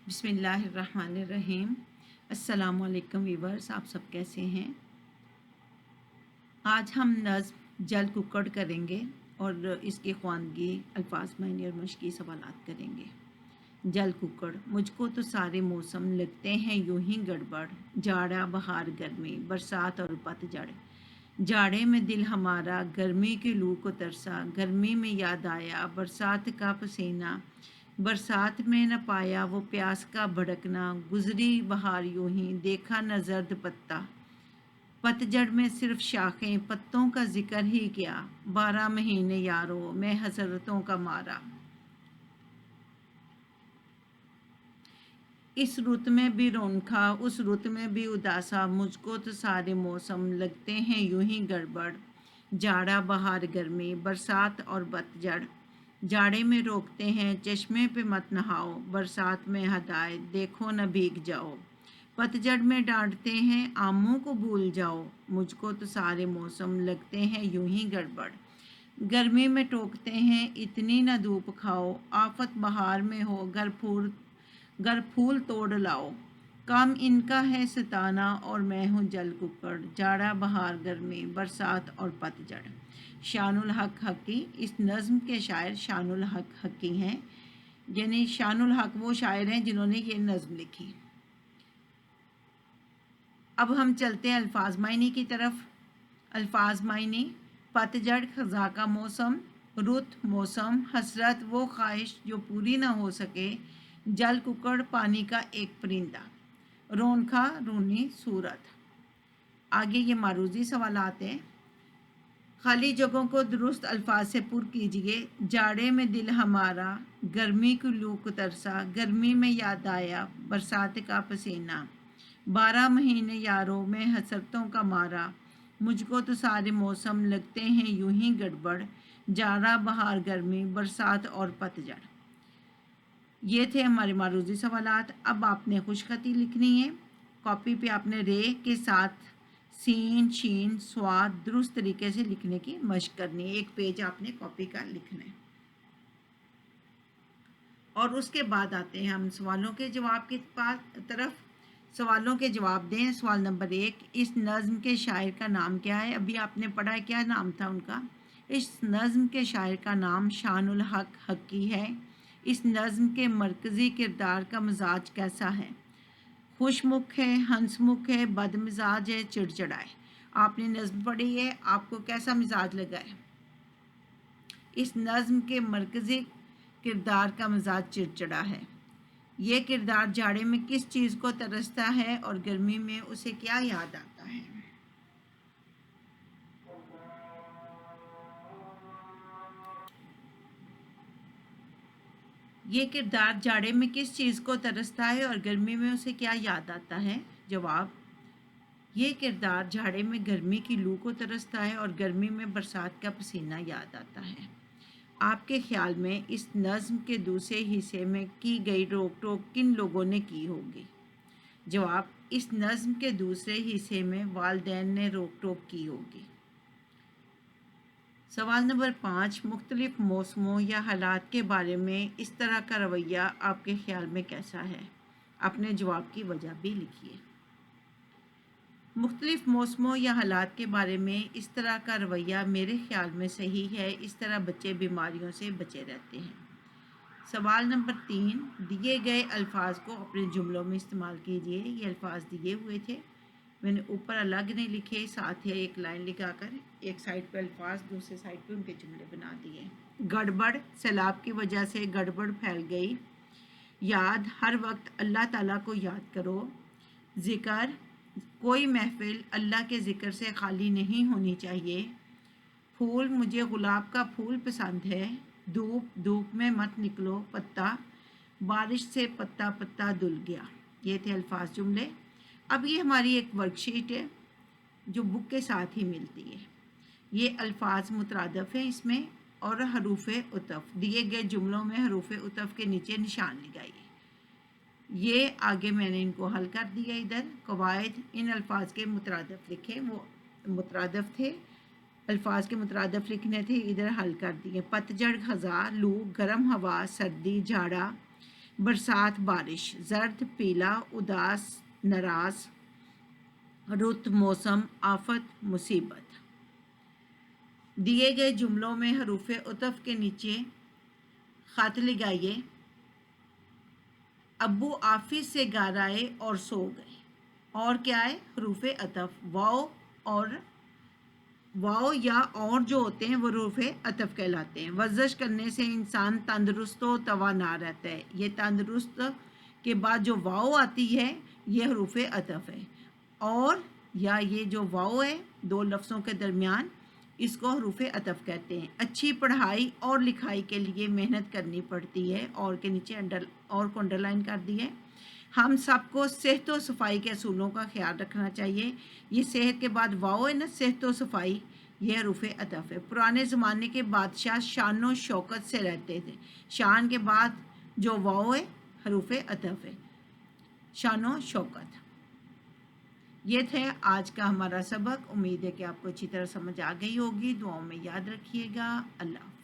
बिस्मिल्लाहिर्रहमानिर्रहीम। अस्सलाम वालेकुम वीवर्स, आप सब कैसे हैं। आज हम नज़्म जल कुक्कड़ करेंगे और इसकी ख्वानगी अल्फाज मायने और मश्की सवालात करेंगे। जल कुक्कड़। मुझको तो सारे मौसम लगते हैं यूं ही गड़बड़, जाड़ा बहार गर्मी बरसात और पतझड़। जाड़े में दिल हमारा गर्मी की लू को तरसा, गर्मी में याद आया बरसात का पसीना, बरसात में न पाया वो प्यास का भड़कना, गुजरी बहार यूं ही देखा न जर्द पत्ता, पतझड़ में सिर्फ शाखें पत्तों का जिक्र ही क्या, 12 महीने यारों मैं हसरतों का मारा। इस रुत में भी रौनका उस रुत में भी उदासा, मुझको तो सारे मौसम लगते हैं यूं ही गड़बड़, जाड़ा बहार गर्मी बरसात और पतझड़। जाड़े में रोकते हैं चश्मे पे मत नहाओ, बरसात में हदायत देखो न भीग जाओ, पतझड़ में डांटते हैं आमों को भूल जाओ, मुझको तो सारे मौसम लगते हैं यूं ही गड़बड़। गर्मी में टोकते हैं इतनी न धूप खाओ, आफत बहार में हो घर फूल तोड़ लाओ, काम इनका है सताना और मैं हूँ जल कुक्कड़, जाड़ा बहार गर्मी बरसात और पतझड़। शानुल हक हकी। इस नज़्म के शायर शानुल हक हकी हैं, यानी शानुल हक वो शायर हैं जिन्होंने ये नज़्म लिखी। अब हम चलते हैं अल्फाज मायने की तरफ। अल्फाज मायने: पतझड़ खज़ा का मौसम, रुत मौसम, हसरत वो ख्वाहिश जो पूरी ना हो सके, जल कुक्कड़ पानी का एक परिंदा, रौनका रूनी सूरत। आगे ये मारूजी सवाल आते हैं। खाली जगहों को दुरुस्त अल्फाज से पुर कीजिए। जाड़े में दिल हमारा गर्मी की लू को तरसा, गर्मी में याद आया बरसात का पसीना, 12 महीने यारों में हसरतों का मारा, मुझको तो सारे मौसम लगते हैं यूं ही गड़बड़, जाड़ा बहार गर्मी बरसात और पतझड़। ये थे हमारे मारूजी सवालात। अब आपने खुशखती लिखनी है। कॉपी पे आपने रे के साथ सीन शीन स्वाद दुरुस्त तरीके से लिखने की मशक करनी है। एक पेज आपने कॉपी का लिखना है। और उसके बाद आते हैं हम सवालों के जवाब की तरफ। सवालों के जवाब दें। सवाल नंबर 1, इस नज़्म के शायर का नाम क्या है। अभी आपने पढ़ा है, क्या नाम था उनका। इस नज़्म के शायर का नाम शानुल हक हकी है। इस नज़्म के मरकज़ी किरदार का मिजाज कैसा है। खुशमुख है, हंसमुख है, बदमिजाज है, चिड़चिड़ा है। आपने नज़्म पढ़ी है, आपको कैसा मिजाज लगा है। इस नज़्म के मरकज़ी किरदार का मिजाज चिड़चिड़ा है। ये किरदार जाड़े में किस चीज़ को तरसता है और गर्मी में उसे क्या याद आता है। ये किरदार जाड़े में किस चीज़ को तरसता है और गर्मी में उसे क्या याद आता है। जवाब: ये किरदार जाड़े में गर्मी की लू को तरसता है और गर्मी में बरसात का पसीना याद आता है। आपके ख्याल में इस नज़्म के दूसरे हिस्से में की गई रोक टोक किन लोगों ने की होगी। जवाब: इस नज़्म के दूसरे हिस्से में वालिदैन ने रोक टोक की होगी। सवाल नंबर 5, मुख्तलिफ मौसमों या हालात के बारे में इस तरह का रवैया आपके ख्याल में कैसा है। अपने जवाब की वजह भी लिखिए। मुख्तलिफ मौसमों या हालात के बारे में इस तरह का रवैया मेरे ख्याल में सही है, इस तरह बच्चे बीमारियों से बचे रहते हैं। सवाल नंबर 3, दिए गए अल्फाज को अपने जुमलों में इस्तेमाल कीजिए। ये अल्फाज दिए हुए थे, मैंने ऊपर अलग नहीं लिखे, साथ ही एक लाइन लिखाकर एक साइड पे अल्फाज, दूसरे साइड पे उनके जुमले बना दिए। गड़बड़: सैलाब की वजह से गड़बड़ फैल गई। याद: हर वक्त अल्लाह ताला को याद करो। ज़िक्र: कोई महफिल अल्लाह के ज़िक्र से खाली नहीं होनी चाहिए। फूल: मुझे गुलाब का फूल पसंद है। धूप: धूप में मत निकलो। पत्ता: बारिश से पत्ता पत्ता धुल गया। ये थे अल्फाज जुमले। अब ये हमारी एक वर्कशीट है जो बुक के साथ ही मिलती है। ये अल्फाज मुतरादफ़ हैं इसमें, और हरूफ उतफ़ दिए गए जुमलों में हरूफ उतफ़ के नीचे निशान लगाइए। ये आगे मैंने इनको हल कर दिया। इधर कवायद: इन अल्फाज के मुतरादफ़ लिखे, वो मुतरादफ़ थे, अल्फाज के मुतरादफ़ लिखने थे, इधर हल कर दिए। पतझड़, खज़ा, लू, गर्म हवा, सर्दी, जाड़ा, برسات بارش، زرد پیلا، اداس ناراض، رت موسم، آفت مصیبت۔ دیے گئے جملوں میں حروف عطف کے نیچے خط لگائیے۔ ابو آفس سے گھر آئے اور سو گئے، اور کیا ہے؟ حروف عطف، واؤ یا اور جو ہوتے ہیں وہ حروف عطف کہلاتے ہیں۔ ورزش کرنے سے انسان تندرست و توانا رہتا ہے، یہ تندرست کے بعد جو واؤ آتی ہے یہ حروف عطف ہے، اور یا یہ جو واؤ ہے دو لفظوں کے درمیان اس کو حروف عطف کہتے ہیں۔ اچھی پڑھائی اور لکھائی کے لیے محنت کرنی پڑتی ہے، اور کے نیچے اور کو انڈر لائن کر دی ہے۔ ہم سب کو صحت و صفائی کے اصولوں کا خیال رکھنا چاہیے، یہ صحت کے بعد واؤ ہے نا، صحت و صفائی، یہ حروف عطف ہے۔ پرانے زمانے کے بادشاہ شان و شوکت سے رہتے تھے، شان کے بعد جو واؤ ہے حروف عطف ہے، شان و شوکت۔ یہ تھے آج کا ہمارا سبق، امید ہے کہ آپ کو اچھی طرح سمجھ آ گئی ہوگی۔ دعاؤں میں یاد رکھیے گا۔ اللہ حافظ۔